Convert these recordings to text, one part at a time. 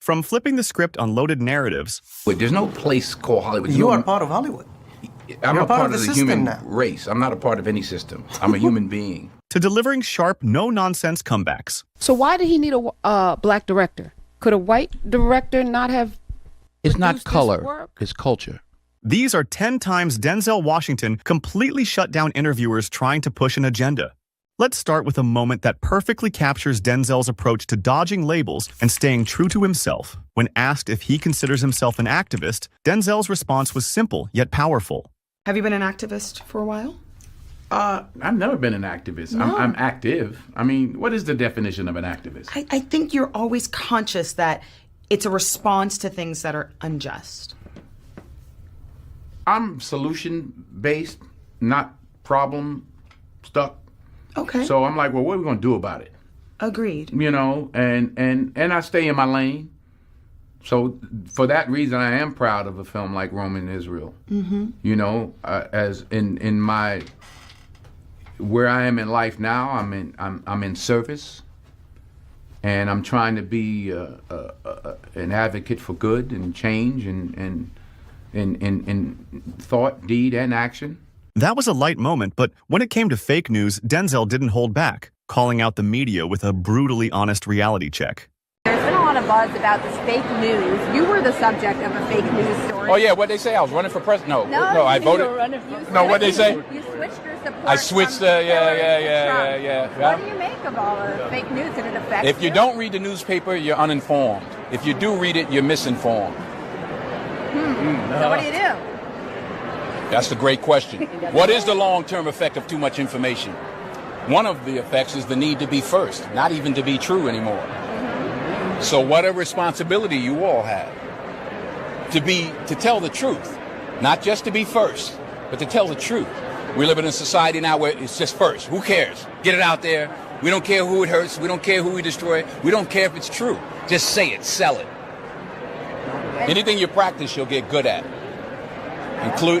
From flipping the script on loaded narratives, But there's no place called Hollywood. You are part of Hollywood. I'm You're a part of the system human now. race. I'm not a part of any system. I'm a human being. to delivering sharp, no-nonsense comebacks. So why did he need a black director? Could a white director not have? It's not produced this color, work? it's culture. These are 10 times Denzel Washington completely shut down interviewers trying to push an agenda. Let's start with a moment that perfectly captures Denzel's approach to dodging labels and staying true to himself. When asked if he considers himself an activist, Denzel's response was simple yet powerful. Have you been an activist for a while? I've never been an activist. No. I'm active. I mean, what is the definition of an activist? I think you're always conscious that it's a response to things that are unjust. I'm solution-based, not problem-stuck. Okay. So I'm like, well, what are we going to do about it? Agreed. You know, and I stay in my lane. So for that reason, I am proud of a film like Rome in Israel. Mm-hmm. You know, as in my where I am in life now, I'm in service, and I'm trying to be an advocate for good and change and in thought, deed, and action. That was a light moment, but when it came to fake news, Denzel didn't hold back, calling out the media with a brutally honest reality check. There's been a lot of buzz about this fake news. You were the subject of a fake news story. Oh yeah, what they say? I was running for president. No, I voted. No, what they say? You switched your support. I switched. from Hillary to Trump. Yeah. What do you make of all the fake news? Did it affect If you don't read the newspaper, you're uninformed. If you do read it, you're misinformed. So what do you do? That's a great question. What is the long-term effect of too much information? One of the effects is the need to be first, not even to be true anymore. So what a responsibility you all have to tell the truth, not just to be first, but to tell the truth. We live in a society now where it's just first. Who cares? Get it out there. We don't care who it hurts. We don't care who we destroy. We don't care if it's true. Just say it, sell it. Anything you practice, you'll get good at,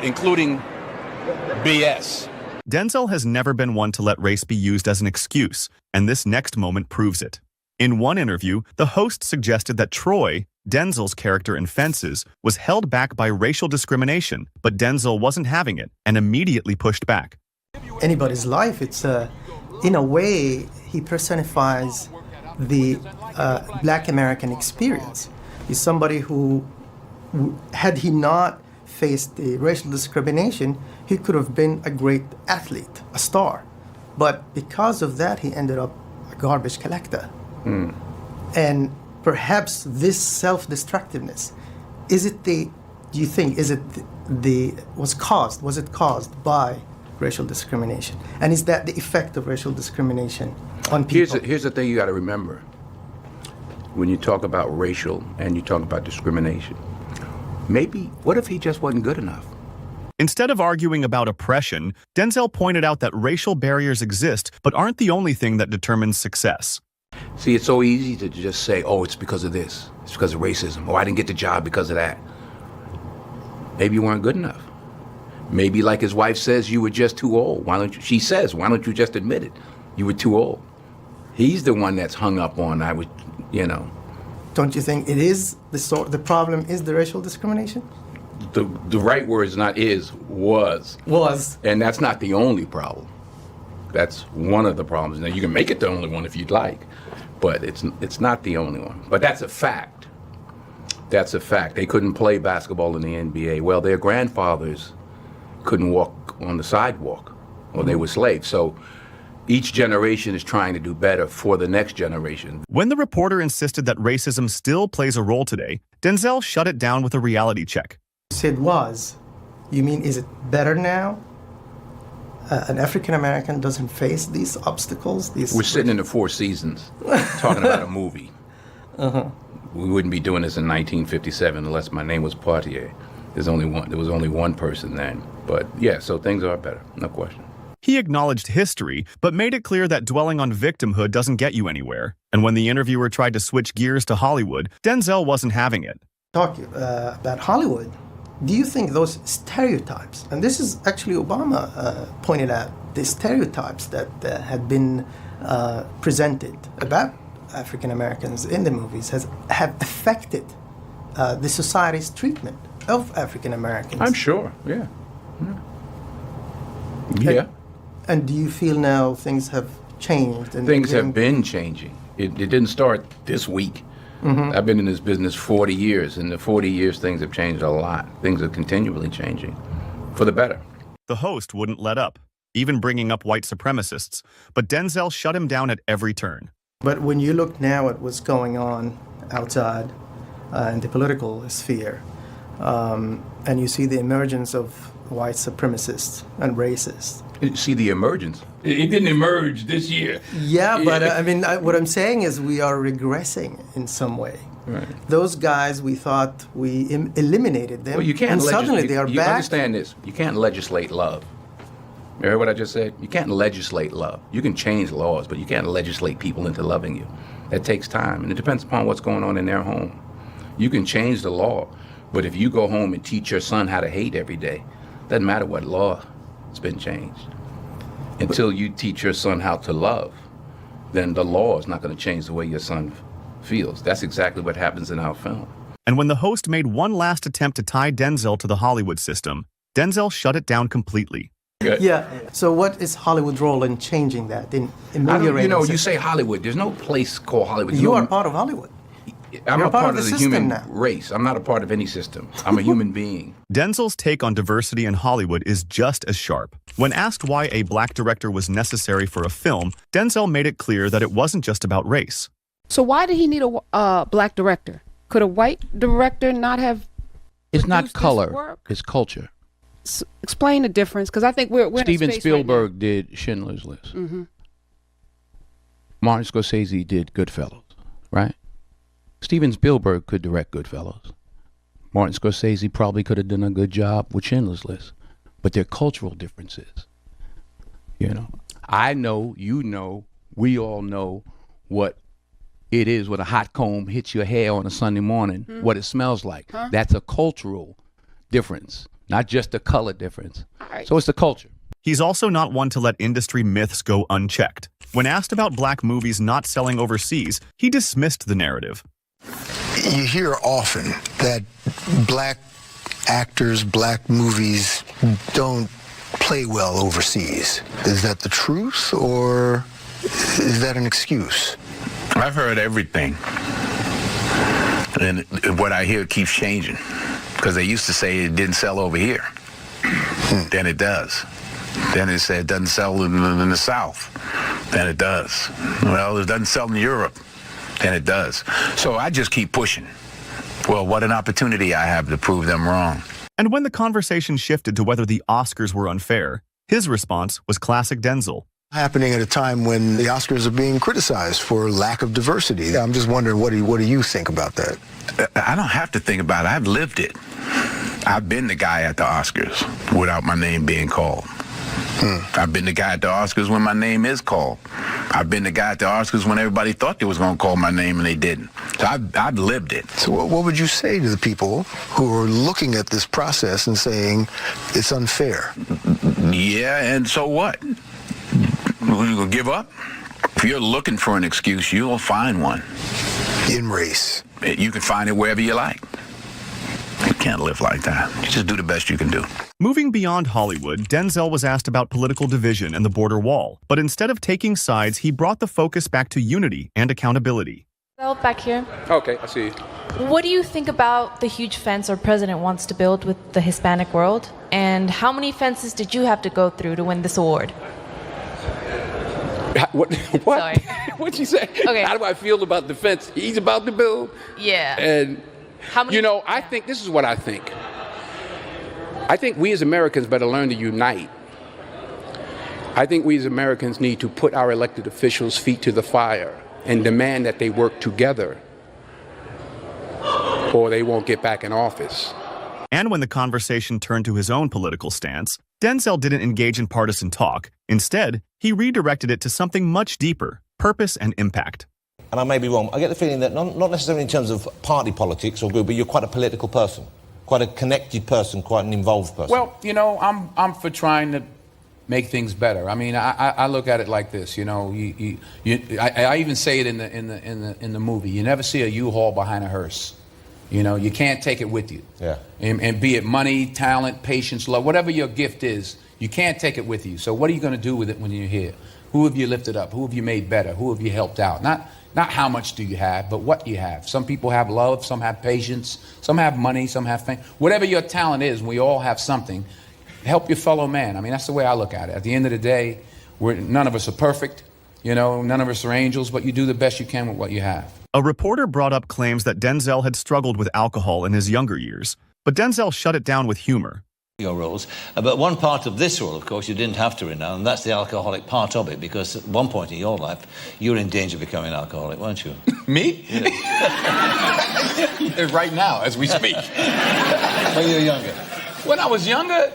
including BS. Denzel has never been one to let race be used as an excuse, and this next moment proves it. In one interview, the host suggested that Troy, Denzel's character in Fences, was held back by racial discrimination, but Denzel wasn't having it and immediately pushed back. Anybody's life, it's in a way, he personifies the Black American experience. He's somebody who, had he not faced the racial discrimination, he could have been a great athlete, a star. But because of that, he ended up a garbage collector. And perhaps this self-destructiveness, was it caused by racial discrimination? And is that the effect of racial discrimination on people? Here's the thing you got to remember. When you talk about racial and you talk about discrimination, what if he just wasn't good enough? Instead of arguing about oppression, Denzel pointed out that racial barriers exist but aren't the only thing that determines success. See, it's so easy to just say, oh, it's because of this. It's because of racism. Oh, I didn't get the job because of that. Maybe you weren't good enough. Maybe, like his wife says, you were just too old. She says, why don't you just admit it? You were too old. He's the one that's hung up on, Don't you think it is the problem is the racial discrimination? The right word is not is, was. Was. And that's not the only problem. That's one of the problems. Now, you can make it the only one if you'd like, but it's not the only one. But that's a fact. That's a fact. They couldn't play basketball in the NBA. Well, their grandfathers couldn't walk on the sidewalk, or they were slaves. So each generation is trying to do better for the next generation. When the reporter insisted that racism still plays a role today, Denzel shut it down with a reality check. You said was. You mean, is it better now? An African American doesn't face these obstacles? We're sitting in the Four Seasons talking about a movie. We wouldn't be doing this in 1957 unless my name was Poitier. There was only one person then. But yeah, so things are better, no question. He acknowledged history, but made it clear that dwelling on victimhood doesn't get you anywhere. And when the interviewer tried to switch gears to Hollywood, Denzel wasn't having it. Talk about Hollywood. Do you think those stereotypes, and this is actually Obama pointed out, the stereotypes that had been presented about African Americans in the movies have affected the society's treatment of African Americans. I'm sure, yeah. Yeah. And do you feel now things have changed? And Things have been changing. It didn't start this week. I've been in this business 40 years. In the 40 years, things have changed a lot. Things are continually changing for the better. The host wouldn't let up, even bringing up white supremacists, but Denzel shut him down at every turn. But when you look now at what's going on outside in the political sphere, and you see the emergence of white supremacists and racists. You see the emergence. It didn't emerge this year. Yeah, but I mean, what I'm saying is we are regressing in some way. Right. Those guys, we thought we eliminated them, Well, you can't and suddenly they are you back. understand this. You can't legislate love. You heard what I just said? You can't legislate love. You can change laws, but you can't legislate people into loving you. That takes time, and it depends upon what's going on in their home. You can change the law, but if you go home and teach your son how to hate every day, doesn't matter what law has been changed. Until you teach your son how to love, then the law is not going to change the way your son feels. That's exactly what happens in our film. And when the host made one last attempt to tie Denzel to the Hollywood system, Denzel shut it down completely. Good. Yeah. So what is Hollywood's role in changing that, in I ameliorating? don't, you say Hollywood. There's no place called Hollywood. You are part of Hollywood. I'm You're a part of the system human now. race. I'm not a part of any system. I'm a human being. Denzel's take on diversity in Hollywood is just as sharp. When asked why a black director was necessary for a film, Denzel made it clear that it wasn't just about race. So why did he need a black director? Could a white director not have? It's not produced this color, work? it's culture. Explain the difference, because I think we're in a Steven space Spielberg right did Schindler's List. now. Mm-hmm. Martin Scorsese did Goodfellas, right? Steven Spielberg could direct Goodfellas. Martin Scorsese probably could have done a good job with Schindler's List. But they're cultural differences. You know, I know, you know, we all know what it is when a hot comb hits your hair on a Sunday morning, what it smells like. Huh? That's a cultural difference, not just a color difference. Right. So it's the culture. He's also not one to let industry myths go unchecked. When asked about black movies not selling overseas, he dismissed the narrative. You hear often that black actors, black movies don't play well overseas. Is that the truth, or is that an excuse? I've heard everything. And what I hear keeps changing. Because they used to say it didn't sell over here. Then it does. Then it said it doesn't sell in the South. Then it does. Well, it doesn't sell in Europe. Then it does. So I just keep pushing. Well, what an opportunity I have to prove them wrong. And when the conversation shifted to whether the Oscars were unfair, his response was classic Denzel. Happening at a time when the Oscars are being criticized for lack of diversity. I'm just wondering, what do you think about that? I don't have to think about it. I've lived it. I've been the guy at the Oscars without my name being called. I've been the guy at the Oscars when my name is called. I've been the guy at the Oscars when everybody thought they was going to call my name and they didn't. So I've lived it. So what would you say to the people who are looking at this process and saying it's unfair? Yeah, and so what? You gonna give up? If you're looking for an excuse, you'll find one. In race. You can find it wherever you like. You can't live like that. You just do the best you can do. Moving beyond Hollywood, Denzel was asked about political division and the border wall. But instead of taking sides, he brought the focus back to unity and accountability. Well, back here. Okay, I see you. What do you think about the huge fence our president wants to build with the Hispanic world? And how many fences did you have to go through to win this award? What? Sorry. What'd you say? Okay. How do I feel about the fence he's about to build? Yeah. And, How many? you know, I think, this is what I think. I think we as Americans better learn to unite. I think we as Americans need to put our elected officials' feet to the fire and demand that they work together, or they won't get back in office. And when the conversation turned to his own political stance, Denzel didn't engage in partisan talk. Instead, he redirected it to something much deeper: purpose and impact. And I may be wrong, I get the feeling that not necessarily in terms of party politics or good, but you're quite a political person, quite a connected person, quite an involved person. Well, you know, I'm for trying to make things better. I mean, I look at it like this. You know, I even say it in the movie. You never see a U-Haul behind a hearse. You know, you can't take it with you. Yeah. And be it money, talent, patience, love, whatever your gift is, you can't take it with you. So what are you going to do with it when you're here? Who have you lifted up? Who have you made better? Who have you helped out? Not how much do you have, but what you have. Some people have love, some have patience, some have money, some have fame. Whatever your talent is, we all have something. Help your fellow man. I mean, that's the way I look at it. At the end of the day, none of us are perfect. You know, none of us are angels, but you do the best you can with what you have. A reporter brought up claims that Denzel had struggled with alcohol in his younger years, but Denzel shut it down with humor. Your roles, but one part of this role, of course, you didn't have to renounce, and that's the alcoholic part of it, because at one point in your life, you were in danger of becoming an alcoholic, weren't you? Me? Yeah. Right now, as we speak. When you were younger. When I was younger,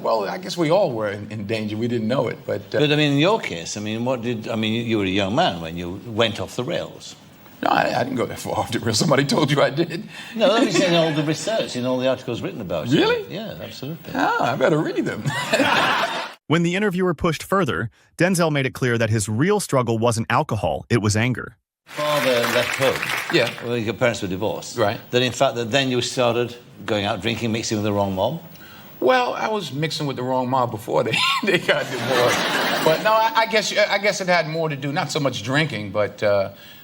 well, I guess we all were in danger. We didn't know it, but I mean, in your case, I mean, you were a young man when you went off the rails. No, I didn't go that far off the rails. Somebody told you I did. No, I'm saying all the research in all the articles written about you. Really? Yeah, absolutely. Oh, I better read them. When the interviewer pushed further, Denzel made it clear that his real struggle wasn't alcohol, it was anger. Father left home. Yeah. Well, your parents were divorced. Right. That in fact, then you started going out drinking, mixing with the wrong mob. Well, I was mixing with the wrong mob before they got divorced. But no, I guess it had more to do, not so much drinking, but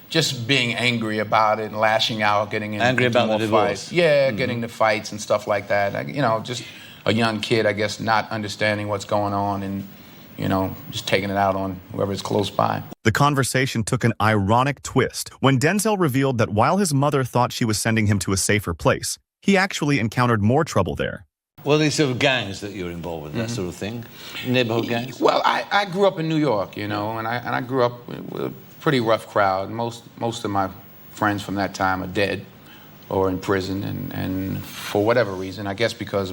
just being angry about it and lashing out, getting into more fights. Yeah, getting into fights and stuff like that. You know, just a young kid, I guess, not understanding what's going on and, you know, just taking it out on whoever's close by. The conversation took an ironic twist when Denzel revealed that while his mother thought she was sending him to a safer place, he actually encountered more trouble there. Well, these sort of gangs that you're involved with, that sort of thing? Neighborhood gangs? Well, I grew up in New York, you know, and I grew up with a pretty rough crowd. Most of my friends from that time are dead or in prison, and for whatever reason, I guess because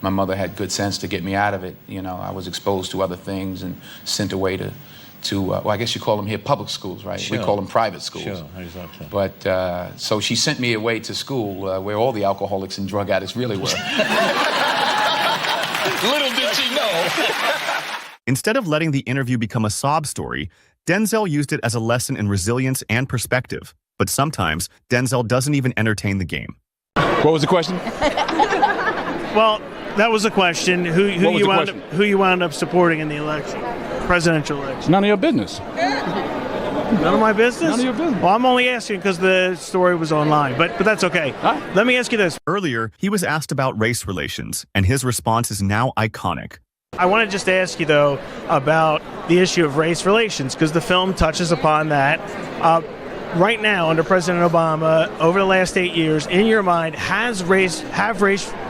my mother had good sense to get me out of it, you know, I was exposed to other things and sent away to well, I guess you call them here public schools, right? Sure. We call them private schools. Sure, exactly. But, so she sent me away to school where all the alcoholics and drug addicts really were. Little did she know. Instead of letting the interview become a sob story, Denzel used it as a lesson in resilience and perspective. But sometimes, Denzel doesn't even entertain the game. What was the question? Well, that was a question. Who you wound up supporting in the election? Presidential election. None of your business. None of my business? None of your business. Well, I'm only asking because the story was online, but that's okay. Huh? Let me ask you this. Earlier, he was asked about race relations, and his response is now iconic. I want to just ask you, though, about the issue of race relations, because the film touches upon that. Right now, under President Obama, over the last 8 years, in your mind, have race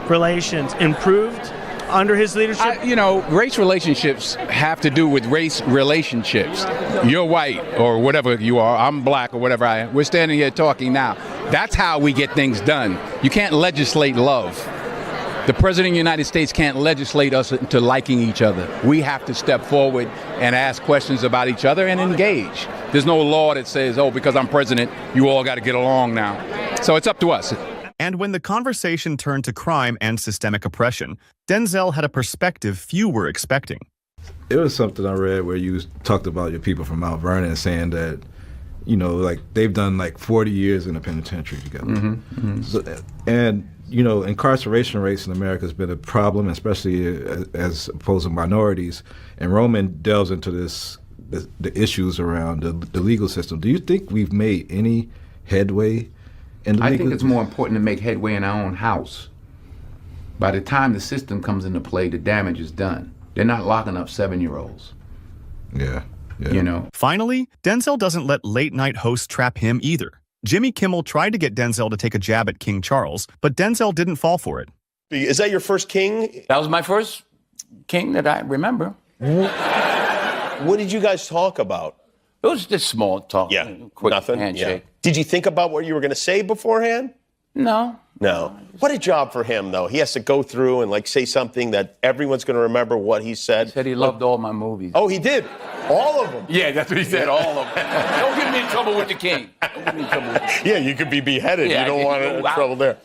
relations improved under his leadership? You know, race relationships have to do with race relationships. You're white or whatever you are. I'm black or whatever I am. We're standing here talking now. That's how we get things done. You can't legislate love. The President of the United States can't legislate us into liking each other. We have to step forward and ask questions about each other and engage. There's no law that says, oh, because I'm president, you all got to get along now. So it's up to us. And when the conversation turned to crime and systemic oppression, Denzel had a perspective few were expecting. It was something I read where you talked about your people from Mount Vernon saying that, you know, like they've done like 40 years in the penitentiary together. So, and, you know, incarceration rates in America has been a problem, especially as opposed to minorities. And Roman delves into the issues around the legal system. Do you think we've made any headway? I think it's more important to make headway in our own house. By the time the system comes into play, the damage is done. They're not locking up 7-year-olds. Yeah. You know. Finally, Denzel doesn't let late-night hosts trap him either. Jimmy Kimmel tried to get Denzel to take a jab at King Charles, but Denzel didn't fall for it. Is that your first king? That was my first king that I remember. What did you guys talk about? It was just small talk. Yeah, quick nothing. handshake. Yeah. Did you think about what you were going to say beforehand? No. What a job for him, though. He has to go through and like say something that everyone's going to remember what he said. He said he loved all my movies. Oh, he did? All of them? Yeah, that's what he said, all of them. Don't get me in trouble with the king. Don't get me in trouble with the king. Yeah, you could be beheaded. Yeah, you don't want trouble there.